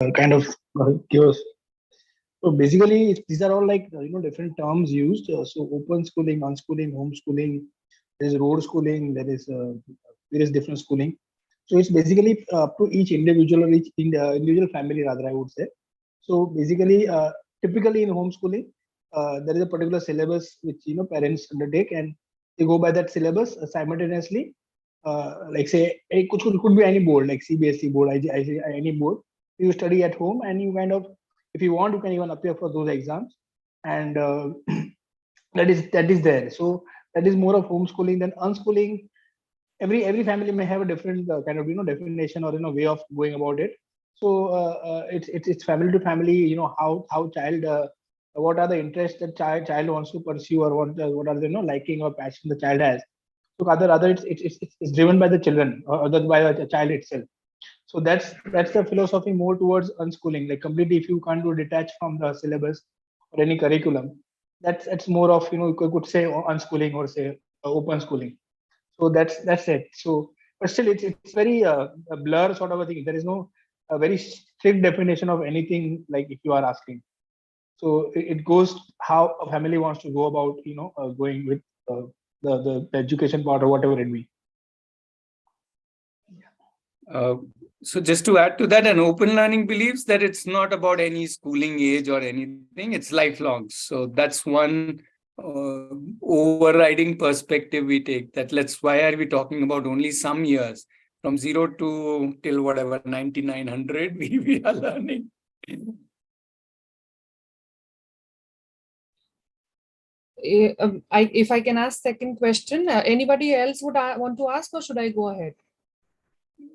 kind of chaos. So basically, these are all like different terms used. So open schooling, unschooling, homeschooling. There is road schooling. There is various different schooling. So it's basically up to each individual or each individual family, rather, I would say. So basically, typically in homeschooling, there is a particular syllabus which parents undertake, and they go by that syllabus simultaneously. Like say, could be any board like CBSE board, any board. You study at home, and you kind of, if you want, you can even appear for those exams, and that is there. So that is more of homeschooling than unschooling. Every family may have a different kind of definition or way of going about it. So it's family to family, how child what are the interests that child wants to pursue, or what are the liking or passion the child has. So other it's driven by the children, or by the child itself. So that's the philosophy more towards unschooling, like completely, if you can't do detach from the syllabus or any curriculum, that's more of you could say unschooling, or say open schooling. So that's it. So but still it's very a blur sort of a thing. There is no a very strict definition of anything, like if you are asking. So it goes how a family wants to go about going with the education part, or whatever it be. Uh, so just to add to that, an open learning believes that it's not about any schooling age or anything, it's lifelong. So that's one overriding perspective we take, that why are we talking about only some years, from 0 to till whatever 9900 we are learning. If I can ask second question, anybody else would want to ask, or should I go ahead?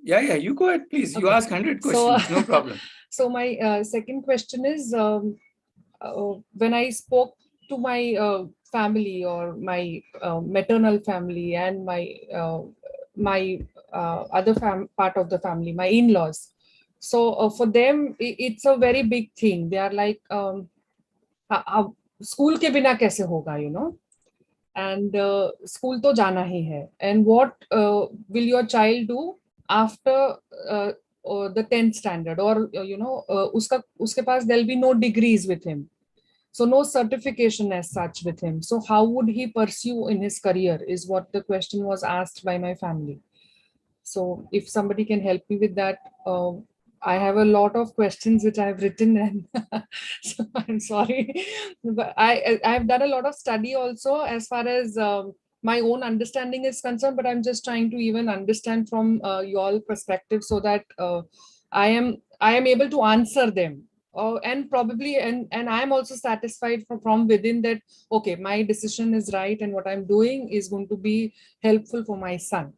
Yeah, you go ahead, please. You Okay. ask 100 questions, no problem. So my second question is, when I spoke to my family, or my maternal family, and my other part of the family, my in-laws. So for them, it's a very big thing. They are like, school ke bina kaise hoga, and school to jana hi hai. And what will your child do after the 10th standard, or uske paas there'll be no degrees with him, so no certification as such with him. So how would he pursue in his career, is what the question was asked by my family. So if somebody can help me with that. I have a lot of questions which I've written, and so I'm sorry, but I've done a lot of study also as far as my own understanding is concerned, but I'm just trying to even understand from your perspective, so that I am able to answer them. And probably, and I'm also satisfied from within that, okay, my decision is right, and what I'm doing is going to be helpful for my son.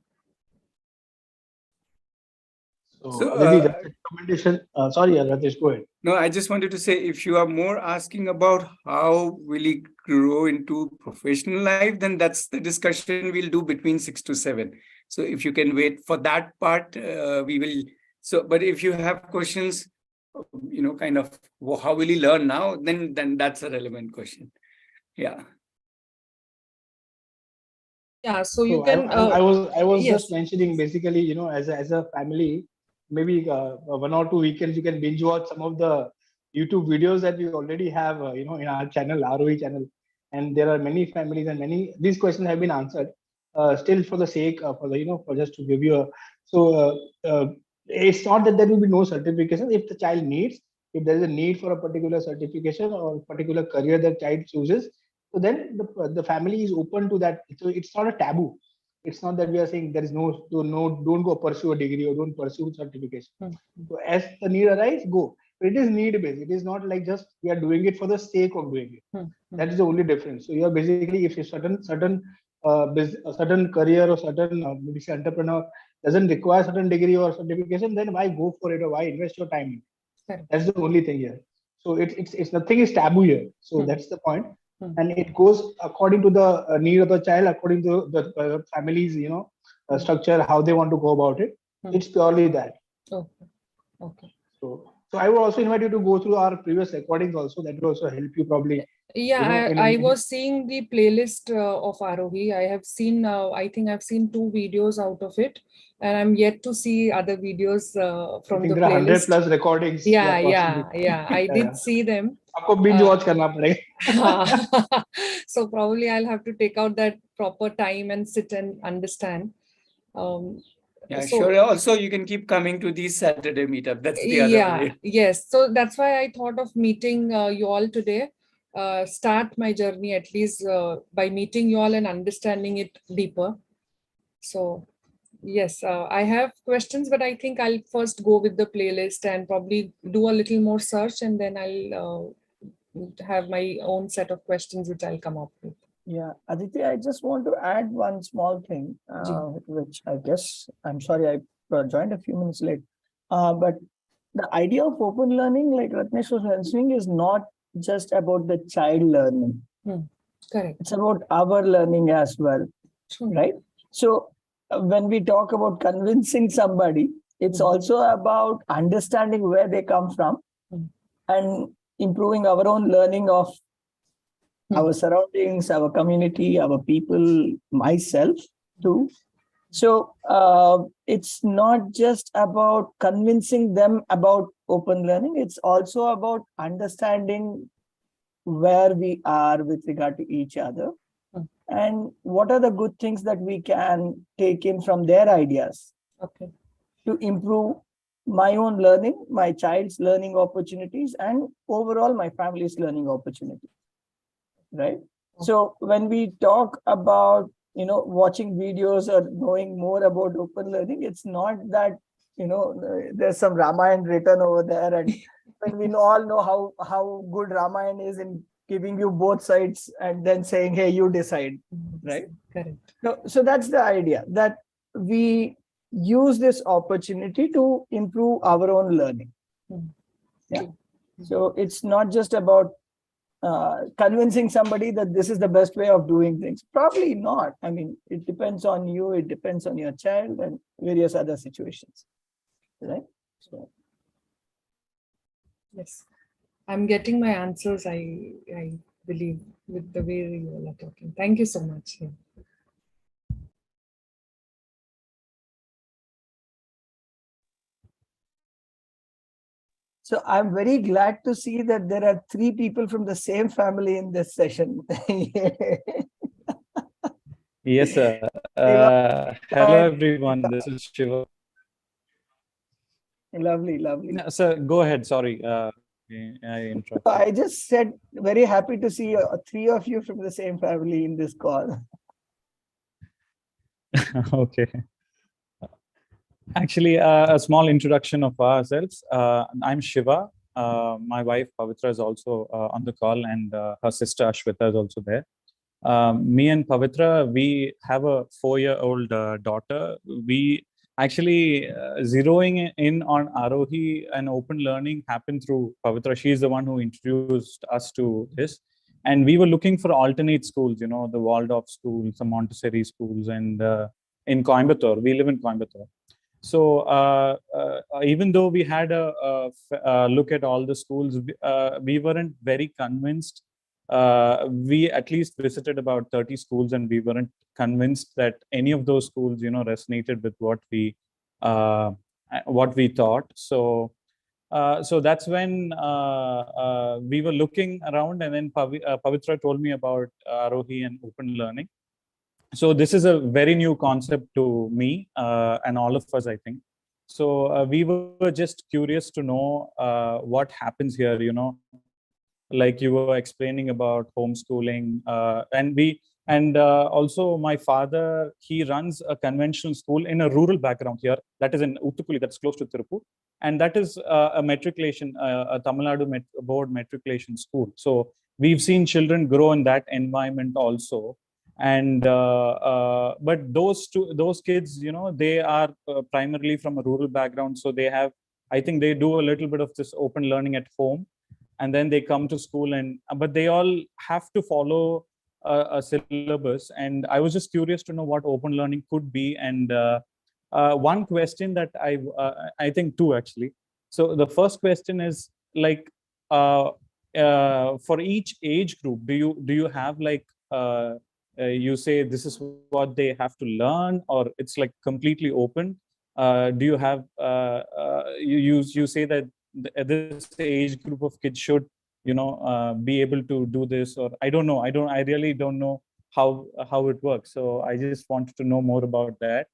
So that's a recommendation. Sorry, Rajesh, go ahead. No, I just wanted to say, if you are more asking about how will he grow into professional life, then that's the discussion we'll do between 6 to 7. So if you can wait for that part, we will. So, but if you have questions, kind of how will he learn now, then that's a relevant question. Yeah. Yeah, so you can. I was yes. just mentioning, basically, as a family, maybe 1 or 2 weekends you can binge watch some of the YouTube videos that we already have, in our channel, Aarohi channel, and there are many families, and many these questions have been answered. Still, for the sake of for just to give you a, so it's not that there will be no certification if the child needs. If there is a need for a particular certification or particular career that child chooses, so then the family is open to that. So it's not a taboo. It's not that we are saying there is don't go pursue a degree or don't pursue certification. So as the need arises, go. But it is need based. It is not like just we are doing it for the sake of doing it. That is the only difference. So you are basically, if a a certain career or certain maybe say entrepreneur doesn't require certain degree or certification, then why go for it, or why invest your time in it? That's the only thing here. So it's nothing is taboo here. So that's the point. And it goes according to the need of the child, according to the family's structure, how they want to go about it. It's purely that. Okay. So I would also invite you to go through our previous recordings also. That will also help you probably Yeah, in I was seeing the playlist of Aarohi. I have seen, I think I've seen 2 videos out of it, and I'm yet to see other videos I from think the there are 100 playlist. plus recordings. Yeah, Yeah, possibly. yeah, yeah. I Yeah, did yeah. see them. आपको binge Uh, watch करना पड़ेगा. so probably I'll have to take out that proper time and sit and understand. Um, Yeah, so sure. Also, you can keep coming to these Saturday meetup. That's the other yeah, way. yes. So that's why I thought of meeting you all today. Start my journey at least by meeting you all and understanding it deeper. So yes, I have questions, but I think I'll first go with the playlist and probably do a little more search, and then I'll have my own set of questions which I'll come up with. Yeah, Aditya, I just want to add one small thing, Ji. which I guess, I'm sorry, I joined a few minutes late. But the idea of open learning, like Ratnesh was mentioning, is not just about the child learning. Correct. It's about our learning as well, True. right? So when we talk about convincing somebody, it's also about understanding where they come from and improving our own learning of our surroundings, our community, our people, myself too. So it's not just about convincing them about open learning, it's also about understanding where we are with regard to each other and what are the good things that we can take in from their ideas to improve my own learning, my child's learning opportunities, and overall my family's learning opportunities. Right. So when we talk about, watching videos or knowing more about open learning, it's not that, there's some Ramayana written over there. And when we all know how good Ramayana is in giving you both sides and then saying, hey, you decide. Right. Correct. So that's the idea, that we use this opportunity to improve our own learning. Yeah. So it's not just about convincing somebody that this is the best way of doing things. Probably not. I mean, it depends on you, it depends on your child and various other situations, right? So. Yes, I'm getting my answers, I believe, with the way you all are talking. Thank you so much. Yeah. So I'm very glad to see that there are 3 people from the same family in this session. Yes, sir. Hello, everyone. This is Shiva. Lovely, lovely. No, sir, go ahead. Sorry, I interrupted. I just said very happy to see 3 of you from the same family in this call. Okay. Actually, a small introduction of ourselves. I'm Shiva. My wife Pavitra is also on the call, and her sister Ashwita is also there. Me and Pavitra, we have a 4-year-old daughter. We actually zeroing in on Aarohi and open learning happened through Pavitra. She's the one who introduced us to this. And we were looking for alternate schools, the Waldorf schools, the Montessori schools, and in Coimbatore. We live in Coimbatore. So even though we had a look at all the schools, we weren't very convinced. We at least visited about 30 schools, and we weren't convinced that any of those schools, resonated with what we thought. So that's when we were looking around, and then Pavitra told me about Aarohi and open learning. So this is a very new concept to me and all of us, I think. So we were just curious to know what happens here, like you were explaining about homeschooling, and also my father, he runs a conventional school in a rural background here, that is in Uttukuli, that's close to Tirupur, and that is a matriculation, a Tamil Nadu board matriculation school. So we've seen children grow in that environment also. And but those kids, they are primarily from a rural background, so they have, I think they do a little bit of this open learning at home, and then they come to school, and but they all have to follow a syllabus. And I was just curious to know what open learning could be. And one question that I think two actually. So the first question is, like, for each age group, do you have like you say this is what they have to learn, or it's like completely open? Do you have you say that this age group of kids should be able to do this, or I really don't know how it works. So I just wanted to know more about that.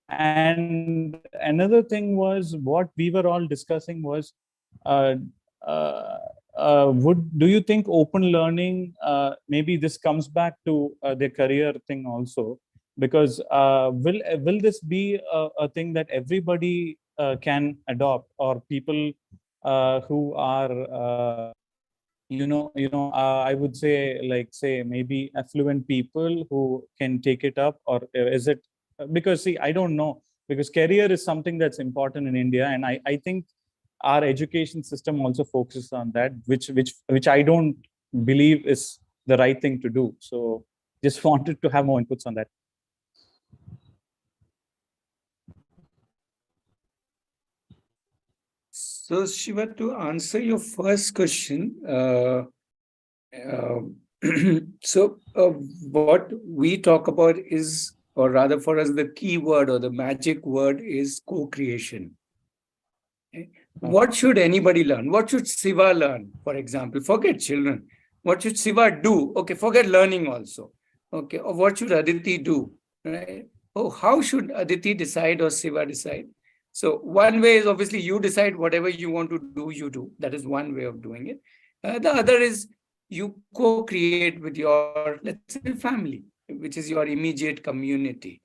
And another thing was, what we were all discussing was, uh, uh, do you think open learning, maybe this comes back to the career thing also, because will this be a thing that everybody can adopt, or people who are I would say, like, say maybe affluent people who can take it up, or is it because, see, I don't know, because career is something that's important in India, and I think our education system also focuses on that, which I don't believe is the right thing to do. So just wanted to have more inputs on that. So, Shiva, to answer your first question, what we talk about is, or rather for us, the key word or the magic word is co-creation. Okay? What should anybody learn? What should Shiva learn, for example? Forget children. What should Shiva do? Okay, forget learning also. Okay, or what should Aditi do? Right? Oh, how should Aditi decide or Shiva decide? So one way is obviously you decide whatever you want to do, you do. That is one way of doing it. The other is you co-create with your, let's say, family, which is your immediate community.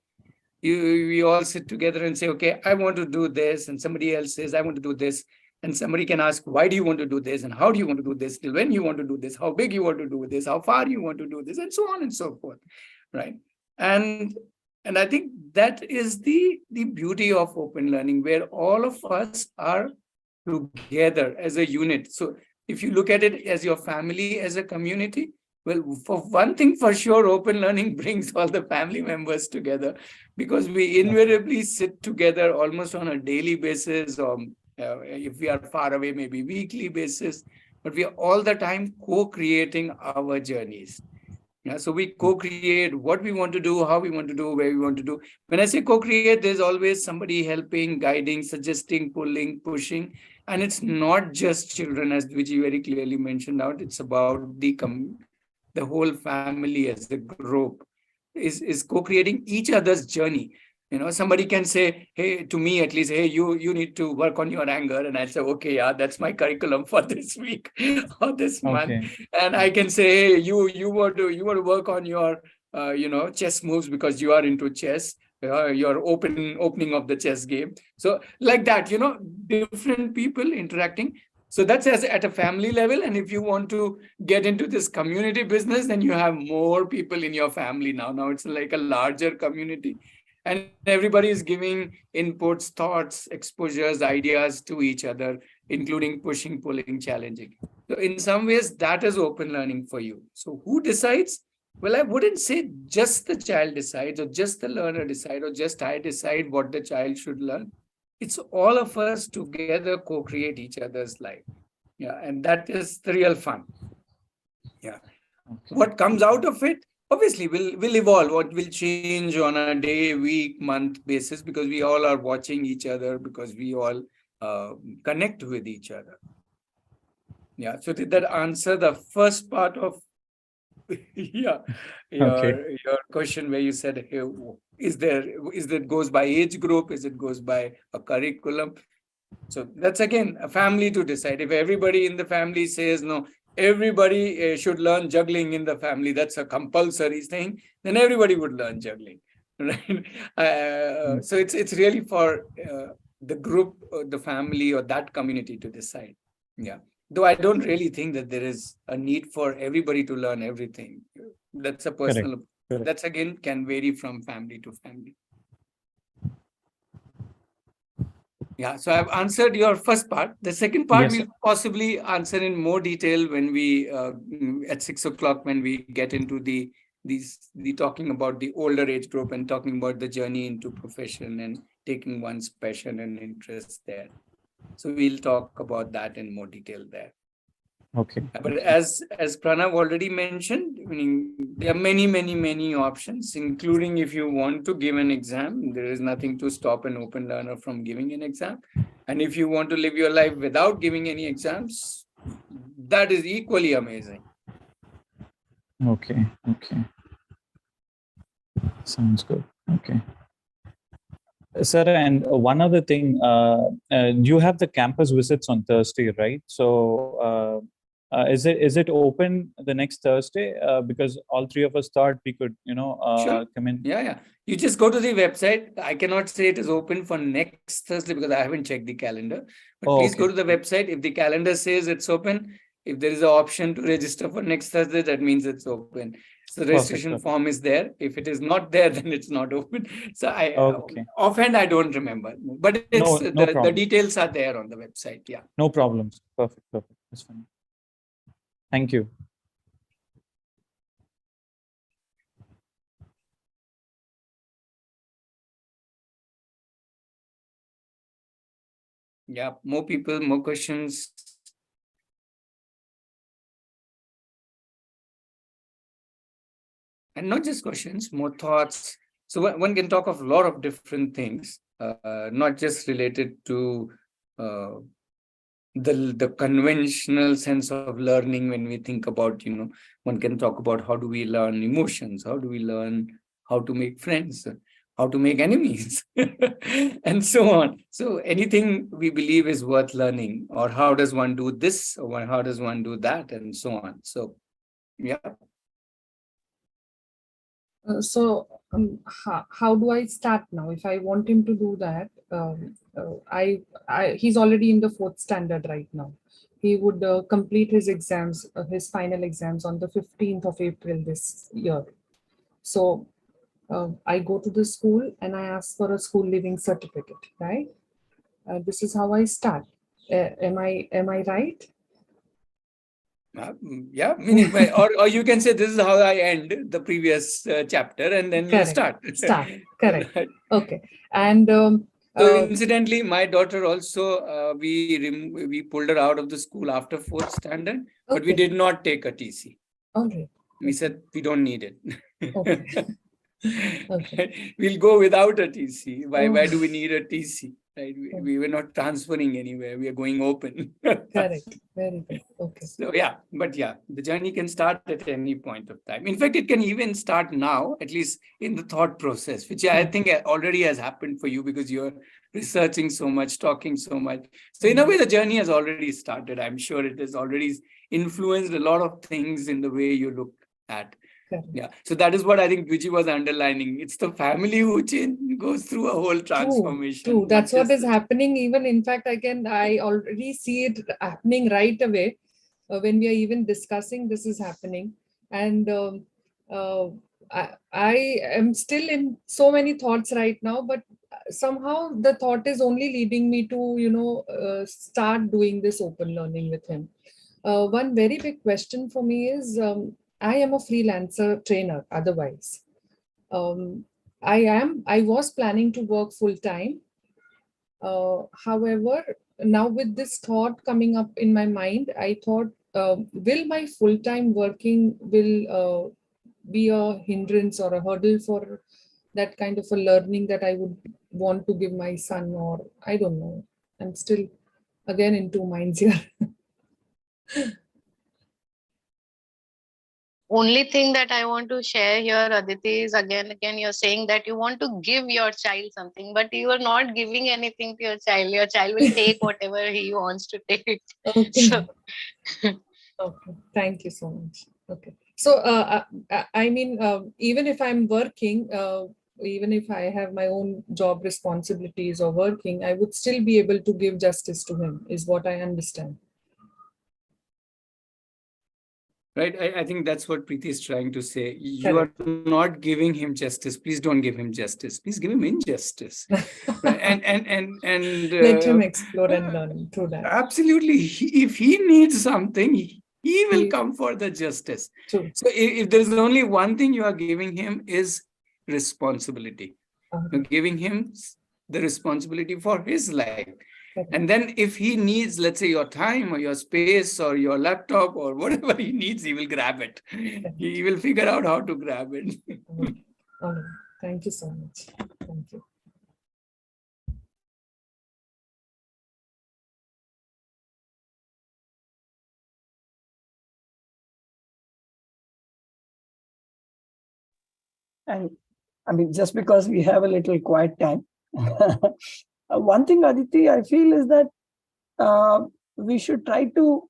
We all sit together and say, okay, I want to do this, and somebody else says, I want to do this. And somebody can ask, why do you want to do this? And how do you want to do this? Till when you want to do this? How big you want to do this? How far you want to do this? And so on and so forth, right? And I think that is the beauty of open learning, where all of us are together as a unit. So if you look at it as your family, as a community, well, for one thing for sure, open learning brings all the family members together, because we invariably sit together almost on a daily basis, or if we are far away, maybe weekly basis, but we are all the time co-creating our journeys. Yeah, so we co-create what we want to do, how we want to do, where we want to do. When I say co-create, there's always somebody helping, guiding, suggesting, pulling, pushing. And it's not just children, as Vijay very clearly mentioned out. It's about the whole family as a group is co-creating each other's journey. Somebody can say, hey, to me at least, hey, you need to work on your anger. And I say, okay, yeah, that's my curriculum for this week or this month. And I can say, hey, you want to work on your, chess moves, because you are into chess, your opening of the chess game. So like that, different people interacting. So that's at a family level. And if you want to get into this community business, then you have more people in your family now. Now it's like a larger community. And everybody is giving inputs, thoughts, exposures, ideas to each other, including pushing, pulling, challenging. So in some ways, that is open learning for you. So who decides? Well, I wouldn't say just the child decides, or just the learner decide, or just I decide what the child should learn. It's all of us together co-create each other's life. Yeah, and that is the real fun. Yeah. What comes out of it? Obviously, will evolve. What will change on a day, week, month basis, because we all are watching each other, because we all connect with each other. Yeah. So did that answer the first part of your question, where you said, hey, is it goes by age group? Is it goes by a curriculum? So that's again a family to decide. If everybody in the family says no, everybody should learn juggling in the family, that's a compulsory thing, then everybody would learn juggling, right? So it's really for the group, or the family, or that community to decide. Yeah. Though I don't really think that there is a need for everybody to learn everything. That's a personal. Correct. That's again can vary from family to family. Yeah, so I've answered your first part. The second part we'll possibly answer in more detail when we at 6 o'clock, when we get into the talking about the older age group and talking about the journey into profession and taking one's passion and interest there. So we'll talk about that in more detail there. Okay. But as Pranav already mentioned, I mean, there are many options, including if you want to give an exam, there is nothing to stop an open learner from giving an exam. And if you want to live your life without giving any exams, that is equally amazing. Okay. Sounds good. Okay. Sir, and one other thing, you have the campus visits on Thursday, right? So is it open the next Thursday? Because all three of us thought we could, Sure. come in. Yeah. You just go to the website. I cannot say it is open for next Thursday because I haven't checked the calendar. But please go to the website. If the calendar says it's open, if there is an option to register for next Thursday, that means it's open. So the registration form is there. If it is not there, then it's not open. So offhand, I don't remember. But it's the details are there on the website. Yeah. No problems. Perfect. That's fine. Thank you. Yeah, more people, more questions. And not just questions, more thoughts. So one can talk of a lot of different things, not just related to the conventional sense of learning. When we think about, one can talk about how do we learn emotions, how do we learn how to make friends, how to make enemies, and so on. So anything we believe is worth learning, or how does one do this, or how does one do that, and so on. So, yeah. How do I start now? If I want him to do that, he's already in the 4th standard right now. He would complete his exams, his final exams on the 15th of April this year. So I go to the school and I ask for a school leaving certificate, right? This is how I start. Am I right? Yeah, meaning, or you can say this is how I end the previous chapter, and then you start. Correct. Okay. And so incidentally, my daughter also, we pulled her out of the school after 4th standard, but we did not take a TC. Okay. We said we don't need it. Okay. We'll go without a TC. Why do we need a TC? Right? We were not transferring anywhere. We are going open. Correct. Very good. Okay. So the journey can start at any point of time. In fact, it can even start now, at least in the thought process, which I think already has happened for you because you're researching so much, talking so much. So in a way, the journey has already started. I'm sure it has already influenced a lot of things in the way you look at. Yeah, so that is what I think Vijay was underlining. It's the family who goes through a whole transformation. True. That's what is happening. Even in fact, I already see it happening right away when we are even discussing this is happening. And I am still in so many thoughts right now, but somehow the thought is only leading me to start doing this open learning with him. One very big question for me is, I am a freelancer trainer otherwise. I was planning to work full time. However, now with this thought coming up in my mind, I thought, will my full time working will be a hindrance or a hurdle for that kind of a learning that I would want to give my son, or I don't know. I'm still again in two minds here. Only thing that I want to share here, Aditi, is again, you're saying that you want to give your child something, but you are not giving anything to your child. Your child will take whatever he wants to take. Okay. So. Okay. Thank you so much. Okay. So, I mean, even if I'm working, even if I have my own job responsibilities or working, I would still be able to give justice to him, is what I understand. Right. I think that's what Preeti is trying to say. You are not giving him justice. Please don't give him justice. Please give him injustice. Right? And let him explore and learn through that. Absolutely. If he needs something, he will come for the justice. True. So if there is only one thing you are giving him is responsibility. You're giving him the responsibility for his life. And then if he needs, let's say, your time or your space or your laptop or whatever he needs, he will grab it. He will figure out how to grab it. Oh, thank you so much. Thank you. And I mean, just because we have a little quiet time, one thing, Aditi, I feel is that we should try to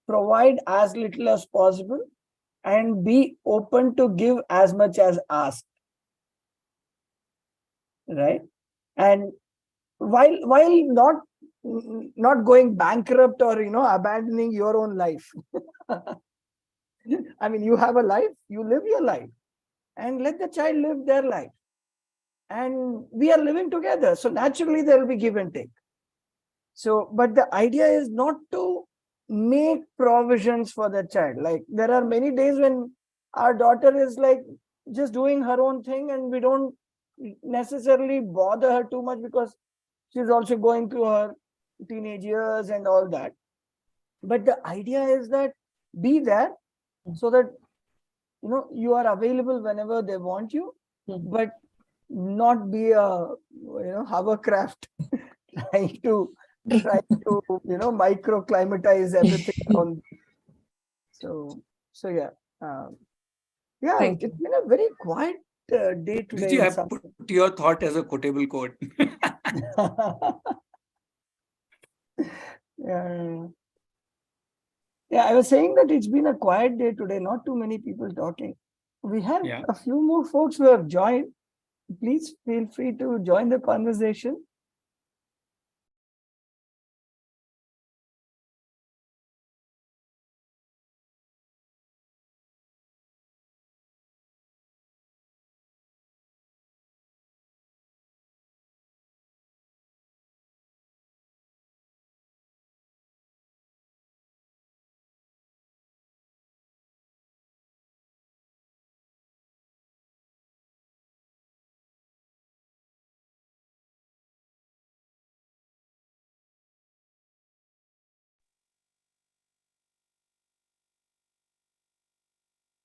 provide as little as possible and be open to give as much as asked. Right? And while not going bankrupt or abandoning your own life. I mean, you have a life, you live your life, and let the child live their life. And we are living together, so naturally there will be give and take. So, but the idea is not to make provisions for the child. Like, there are many days when our daughter is like just doing her own thing, and we don't necessarily bother her too much because she's also going through her teenage years and all that. But the idea is that be there so that you are available whenever they want you, but not be a hovercraft trying to microclimatize everything around. So yeah. It's been a very quiet day today. Did you have put your thought as a quotable quote? Yeah, I was saying that it's been a quiet day today, not too many people talking. We have a few more folks who have joined. Please feel free to join the conversation.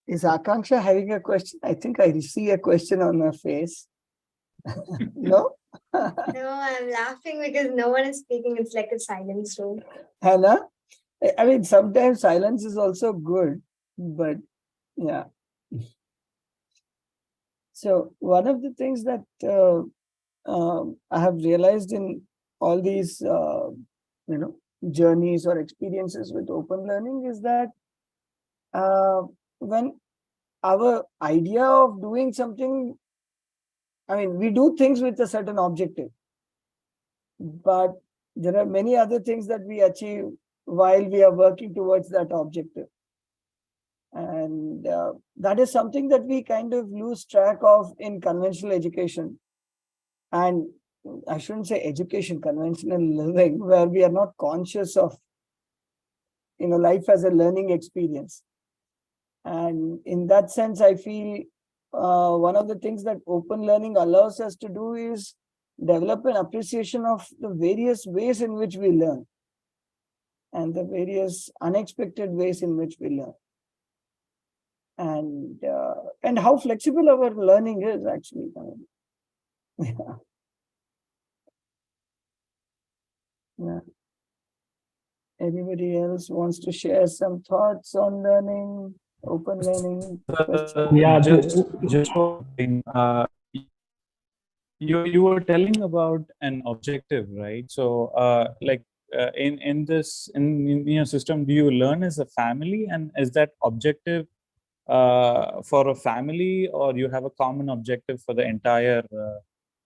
Is Akanksha having a question? I think I see a question on her face. No? No, I'm laughing because no one is speaking. It's like a silence room. Hannah? I mean, sometimes silence is also good, but yeah. So one of the things that I have realized in all these, journeys or experiences with open learning is that when our idea of doing something, I mean, we do things with a certain objective, but there are many other things that we achieve while we are working towards that objective. And that is something that we kind of lose track of in conventional education. And I shouldn't say education, conventional living, where we are not conscious of, life as a learning experience. And in that sense, I feel one of the things that open learning allows us to do is develop an appreciation of the various ways in which we learn and the various unexpected ways in which we learn. And how flexible our learning is actually. Yeah. Anybody else wants to share some thoughts on learning, open learning? You were telling about an objective, right? So, in your system, do you learn as a family, and is that objective for a family, or you have a common objective for the entire,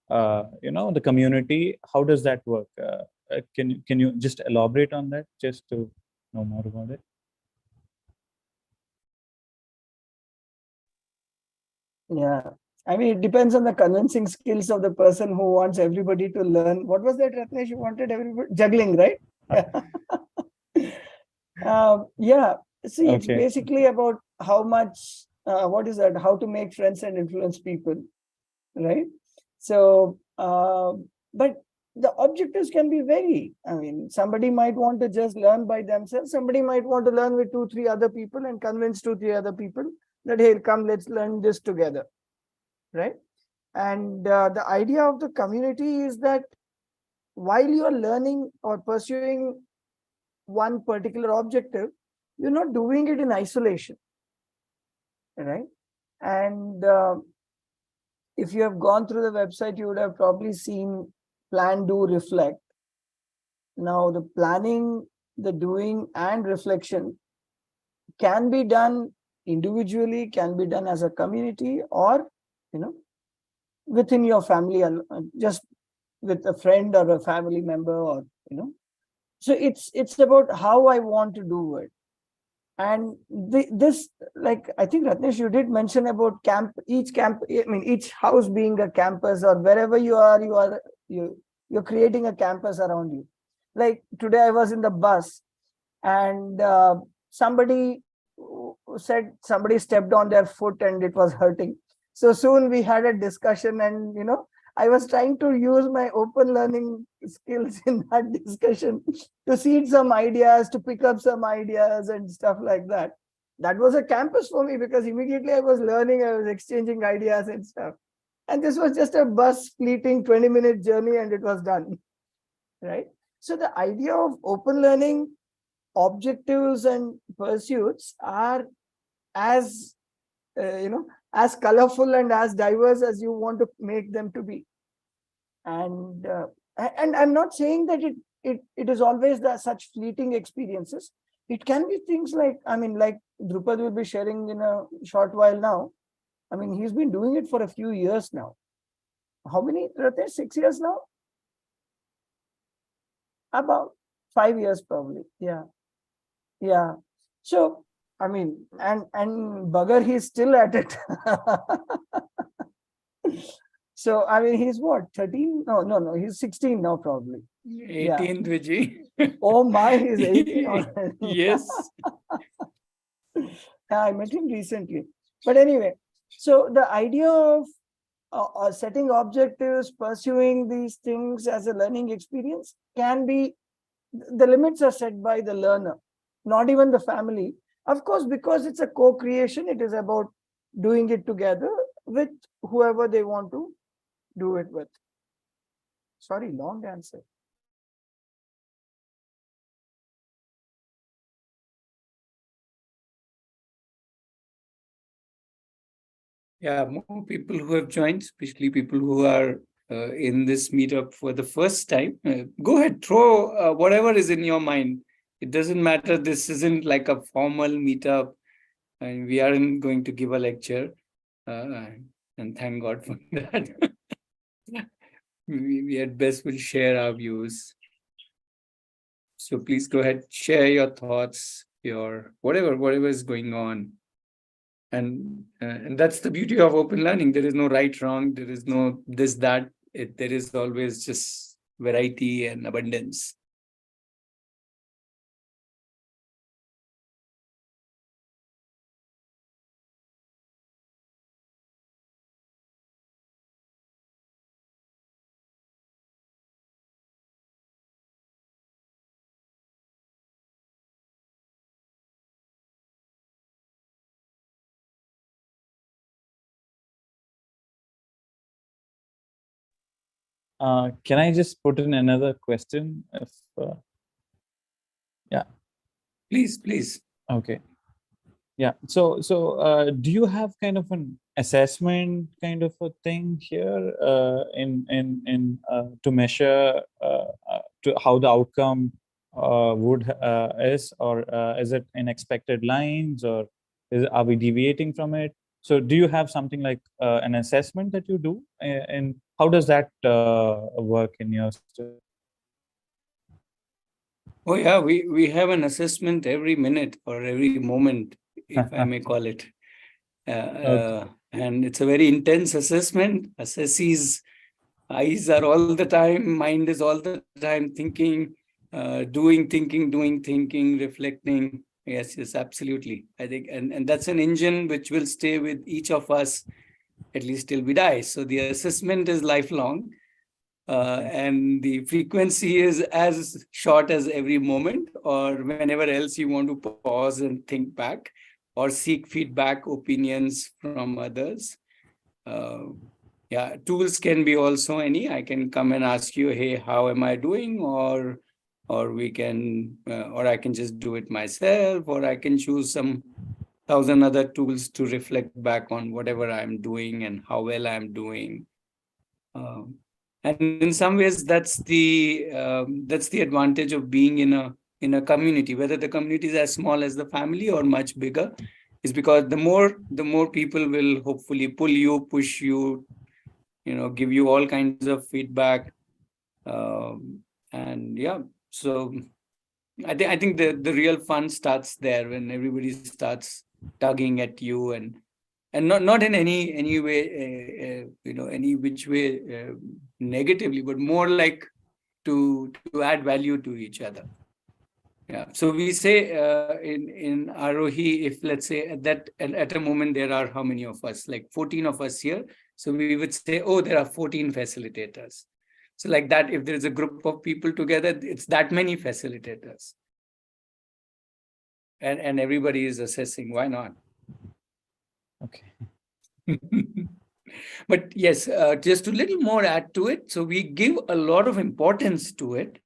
the community? How does that work? Can you just elaborate on that, just to know more about it? Yeah, I mean, it depends on the convincing skills of the person who wants everybody to learn. What was that, Ratnesh? You wanted everybody juggling, right? Yeah. See, it's basically about how much. What is that? How to make friends and influence people, right? So, but the objectives can be very, I mean, somebody might want to just learn by themselves. Somebody might want to learn with 2-3 other people and convince 2-3 other people that, hey, come, let's learn this together, right? And the idea of the community is that while you are learning or pursuing one particular objective, you're not doing it in isolation, right? And if you have gone through the website, you would have probably seen plan, do, reflect. Now, the planning, the doing, and reflection can be done individually, can be done as a community, or within your family, just with a friend or a family member, or so it's about how I want to do it. And this, like, I think Ratnesh, you did mention about each house being a campus, or wherever you're creating a campus around you. Like today I was in the bus, and somebody said somebody stepped on their foot and it was hurting. So soon we had a discussion, and I was trying to use my open learning skills in that discussion to seed some ideas, to pick up some ideas and stuff like that. That was a campus for me, because immediately I was learning, I was exchanging ideas and stuff. And this was just a bus fleeting 20-minute journey, and it was done, right? So the idea of open learning objectives and pursuits are as as colorful and as diverse as you want to make them to be. And I'm not saying that it is always such fleeting experiences. It can be things like, like Drupad will be sharing in a short while now. He's been doing it for a few years now. How many, Ratesh? 6 years now? About 5 years probably. Yeah. So and bugger, he's still at it. So he's what, 13? No, he's 16 now probably. 18th, Vijay. Oh my, he's 18 already. Yes. I met him recently. But anyway, so the idea of setting objectives, pursuing these things as a learning experience can be, the limits are set by the learner, not even the family. Of course, because it's a co-creation, it is about doing it together with whoever they want to do it with. Sorry, long answer. Yeah, more people who have joined, especially people who are in this meetup for the first time. Go ahead, throw whatever is in your mind. It doesn't matter. This isn't like a formal meetup, and we aren't going to give a lecture. And thank God for that. We at best will share our views. So please go ahead, share your thoughts, your whatever is going on. And that's the beauty of open learning. There is no right, wrong. There is no this, that. There is always just variety and abundance. Can I just put in another question? Yeah. Please. Okay. Yeah. So do you have kind of an assessment kind of a thing here to measure to how the outcome is, or is it in expected lines, or are we deviating from it? So do you have something like an assessment that you do, and how does that work in your system? Oh yeah, we have an assessment every minute or every moment, if I may call it. Okay. And it's a very intense assessment. Assessee's eyes are all the time, mind is all the time thinking, doing thinking, reflecting. Yes, absolutely. I think, and that's an engine which will stay with each of us at least till we die. So the assessment is lifelong. and the frequency is as short as every moment, or whenever else you want to pause and think back, or seek feedback, opinions from others. Yeah, tools can be also any. I can come and ask you, hey, how am I doing? Or we can, or I can just do it myself, or I can choose some 1,000 other tools to reflect back on whatever I'm doing and how well I'm doing. And in some ways, that's the advantage of being in a community, whether the community is as small as the family or much bigger, is because the more people will hopefully pull you, push you, give you all kinds of feedback. And yeah, so I think the real fun starts there, when everybody starts tugging at you, and not in any way, any which way negatively, but more like to add value to each other. Yeah. So we say in Aarohi, if let's say at a moment there are how many of us, like 14 of us here. So we would say, oh, there are 14 facilitators. So like that, if there's a group of people together, it's that many facilitators. And everybody is assessing, why not? Okay. But yes, just a little more add to it. So we give a lot of importance to it,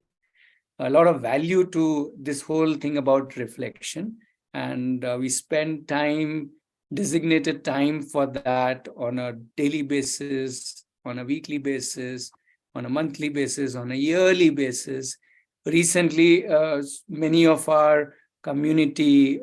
a lot of value to this whole thing about reflection. And we spend time, designated time for that on a daily basis, on a weekly basis, on a monthly basis, on a yearly basis. Recently, many of our community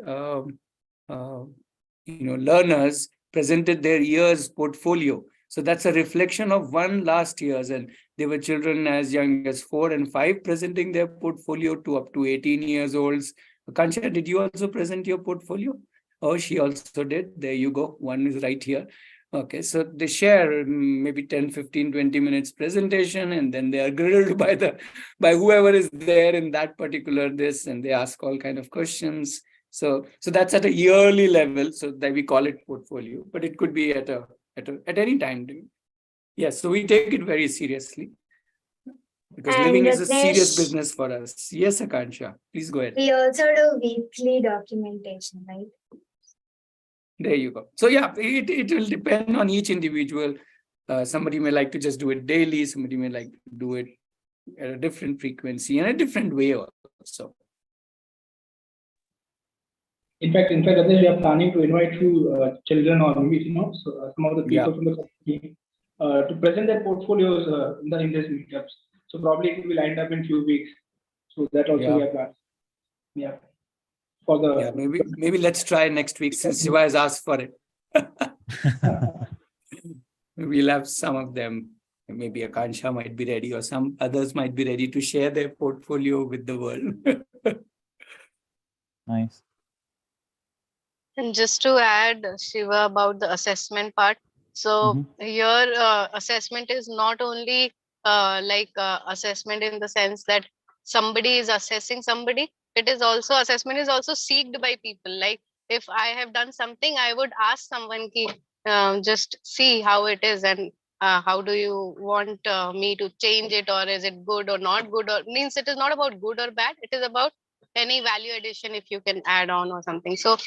learners presented their year's portfolio. So that's a reflection of one last year's, and there were children as young as 4 and 5 presenting their portfolio to up to 18 years olds. Kansha, did you also present your portfolio? Oh, she also did. There you go. One is right here. Okay, so they share maybe 10, 15, 20 minutes presentation, and then they are grilled by whoever is there in that particular this, and they ask all kind of questions. So that's at a yearly level, so that we call it portfolio, but it could be at any time. Yes, so we take it very seriously, because And living is a serious Rajneesh, business for us. Yes, Akansha, please go ahead. we also do weekly documentation, right? There you go. So yeah, it will depend on each individual. Somebody may like to just do it daily. Somebody may like to do it at a different frequency and a different way also. In fact, Rajesh, we are planning to invite few children or maybe some of the people from the community to present their portfolios in these meetups. So probably it will be lined up in few weeks. So that also we are planning. Yeah. For the maybe let's try next week, since Shiva has asked for it. We'll have some of them. Maybe Akansha might be ready, or some others might be ready to share their portfolio with the world. Nice. And just to add, Shiva, about the assessment part. So your assessment is not only assessment in the sense that somebody is assessing somebody. It is also, assessment is also seeked by people. Like if I have done something, I would ask someone ki, just see how it is, and how do you want me to change it, or is it good or not good, or means it is not about good or bad. It is about any value addition if you can add on or something. So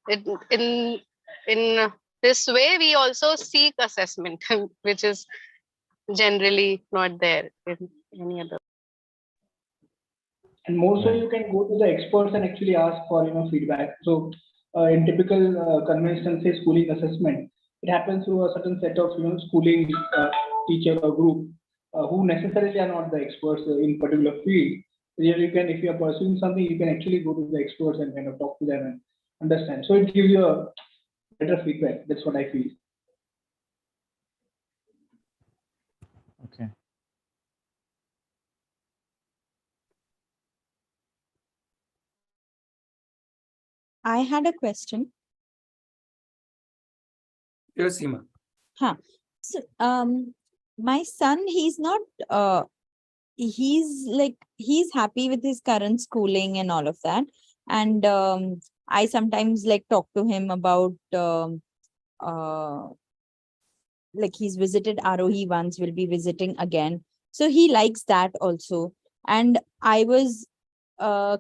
in this way, we also seek assessment, which is generally not there in any other. And more so, you can go to the experts and actually ask for feedback. So in typical conventional say schooling assessment, it happens through a certain set of schooling teacher or group who necessarily are not the experts in particular field. So here you can, if you are pursuing something, you can actually go to the experts and kind of talk to them and understand. So it gives you a better feedback. That's what I feel. Okay. I had a question. Yes, Seema. So, my son, he's not, he's happy with his current schooling and all of that. And I sometimes talk to him about, he's visited Aarohi once, will be visiting again. So he likes that also. And I was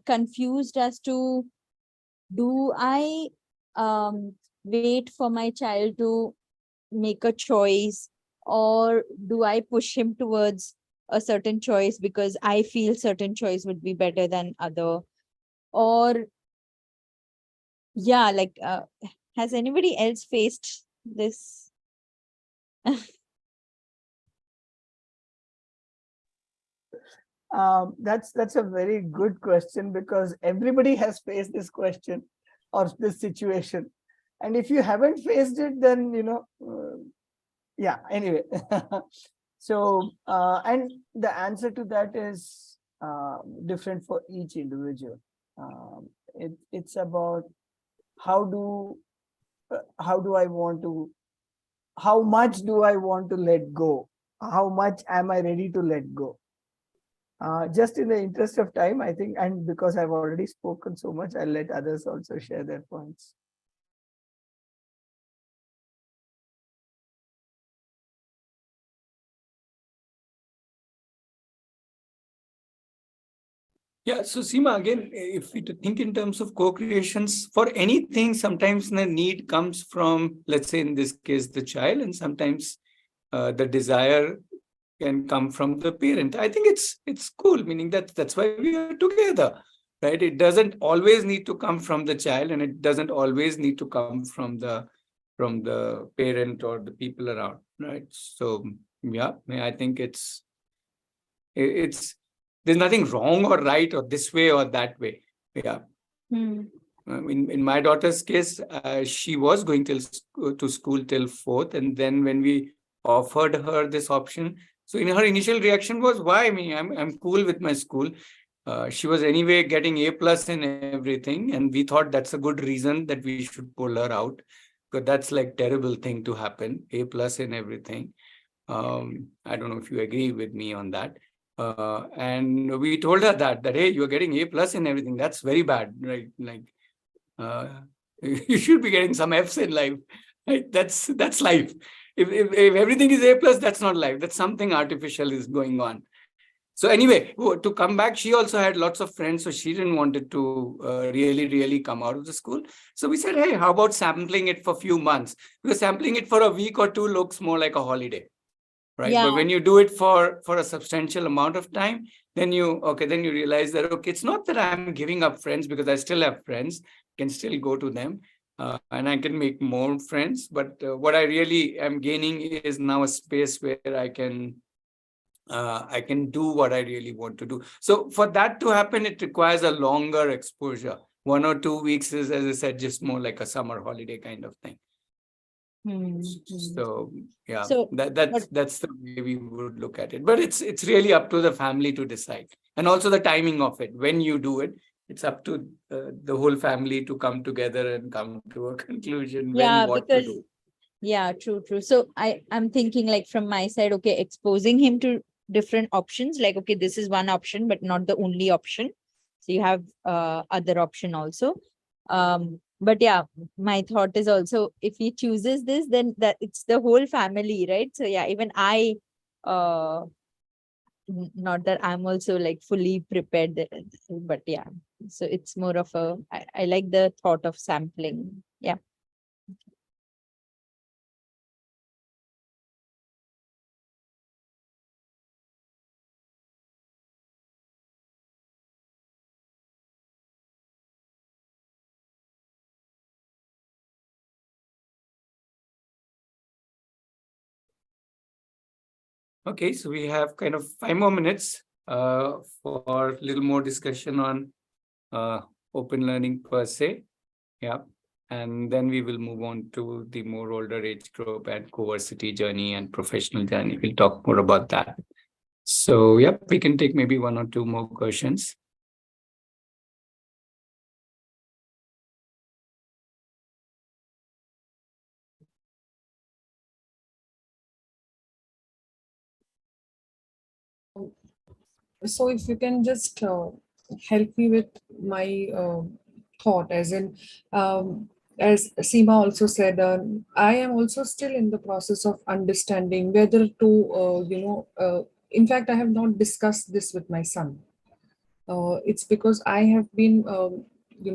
confused as to, do I wait for my child to make a choice, or do I push him towards a certain choice because I feel certain choice would be better than other? Or yeah, like has anybody else faced this? That's a very good question, because everybody has faced this question or this situation, and if you haven't faced it, then yeah. Anyway, so and the answer to that is different for each individual. It's about how do I want to, how much do I want to let go, how much am I ready to let go. Just in the interest of time, I think, and because I've already spoken so much, I'll let others also share their points. Yeah, so Seema, again, if we think in terms of co-creations, for anything, sometimes the need comes from, let's say in this case, the child, and sometimes the desire can come from the parent. I think it's cool, meaning that's why we are together, right? It doesn't always need to come from the child, and it doesn't always need to come from the parent or the people around, right? So yeah, I think it's there's nothing wrong or right or this way or that way. Yeah. In my daughter's case, she was going to school till 4th, and then when we offered her this option, so in her initial reaction was, why? I mean, I'm cool with my school. She was anyway getting A+ in everything, and we thought that's a good reason that we should pull her out, because that's like terrible thing to happen, A+ in everything. I don't know if you agree with me on that. And we told her that hey, you're getting A+ in everything. That's very bad, right? Like, you should be getting some Fs in life. Right? That's life. If everything is A+, that's not life. That's something artificial is going on. So anyway, to come back, she also had lots of friends, so she didn't want it to really come out of the school. So we said, hey, how about sampling it for a few months? Because sampling it for a week or two looks more like a holiday. Right. Yeah. But when you do it for a substantial amount of time, then you realize that, okay, it's not that I'm giving up friends, because I still have friends, can still go to them, and I can make more friends. But what I really am gaining is now a space where I can do what I really want to do. So for that to happen, it requires a longer exposure. 1 or 2 weeks is, as I said, just more like a summer holiday kind of thing. So yeah, So, that's the way we would look at it. But it's really up to the family to decide, and also the timing of it. When you do it, it's up to the whole family to come together and come to a conclusion. Yeah, when what because to do. yeah, true. So I'm thinking, like, from my side, okay, exposing him to different options. Like, okay, this is one option, but not the only option. So you have other option also. But yeah, my thought is also, if he chooses this, then that it's the whole family, right? So yeah, even I, not that I'm also like fully prepared, but yeah. So it's more of I like the thought of sampling. Yeah. Okay, so we have kind of 5 more minutes for a little more discussion on open learning per se. Yeah. And then we will move on to the more older age group and co-varsity journey and professional journey. We'll talk more about that. So, yep, we can take maybe 1 or 2 more questions. So if you can just help me with my thought, as in, as Seema also said, I am also still in the process of understanding whether to, in fact, I have not discussed this with my son. It's because I have been,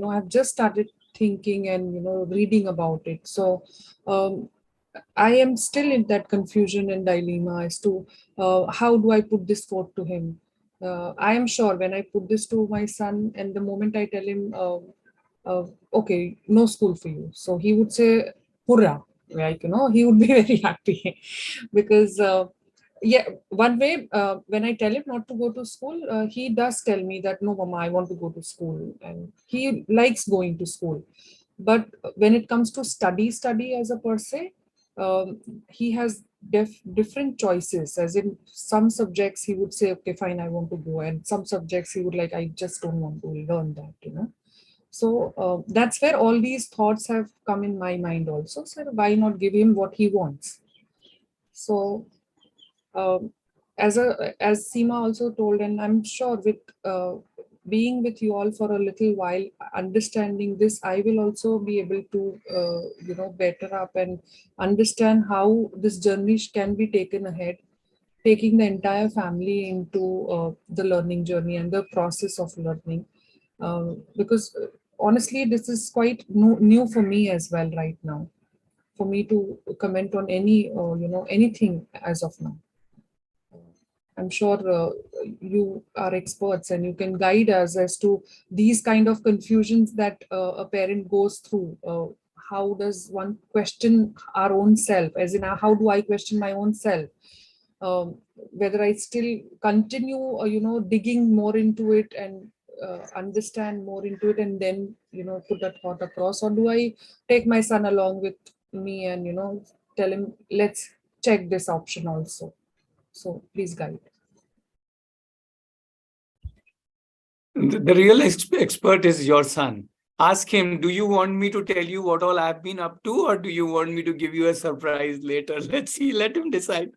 I've just started thinking and, reading about it. So I am still in that confusion and dilemma as to how do I put this forth to him. I am sure when I put this to my son, and the moment I tell him, okay, no school for you, so he would say, hurrah, like, he would be very happy because yeah, one way, when I tell him not to go to school, he does tell me that, no, mama, I want to go to school. And he likes going to school. But when it comes to study as a per se, he has different choices. As in some subjects, he would say, okay, fine, I want to go. And some subjects, he would like, I just don't want to learn that. So that's where all these thoughts have come in my mind also. So why not give him what he wants? So as Seema also told, and I'm sure with being with you all for a little while, understanding this, I will also be able to better up and understand how this journey can be taken ahead, taking the entire family into the learning journey and the process of learning. Because honestly, this is quite new for me as well right now, for me to comment on anything as of now. I'm sure you are experts and you can guide us as to these kind of confusions that a parent goes through. How does one question our own self? As in, how do I question my own self? Whether I still continue, digging more into it and understand more into it, and then, put that thought across, or do I take my son along with me and, tell him, let's check this option also. So please guide. The real expert is your son. Ask him, do you want me to tell you what all I've been up to, or do you want me to give you a surprise later? Let's see, let him decide.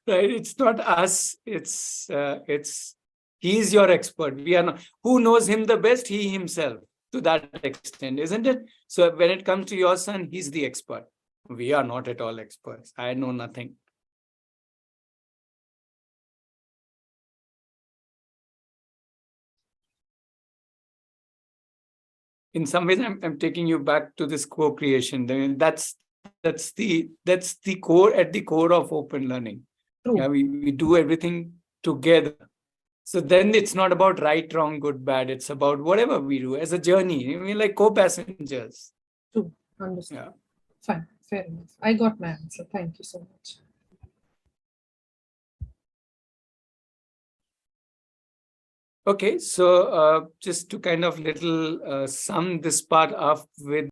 Right? It's not us. It's he's your expert. We are not. Who knows him the best? He himself, to that extent, isn't it? So when it comes to your son, he's the expert. We are not at all experts. I know nothing. In some ways, I'm taking you back to this co-creation. That's the core, at the core of open learning. True. Yeah, we do everything together. So then it's not about right, wrong, good, bad. It's about whatever we do as a journey. I mean, like co-passengers. True. Understood. Yeah. Fine. Fair enough. I got my answer. Thank you so much. Okay, so just to kind of little sum this part up with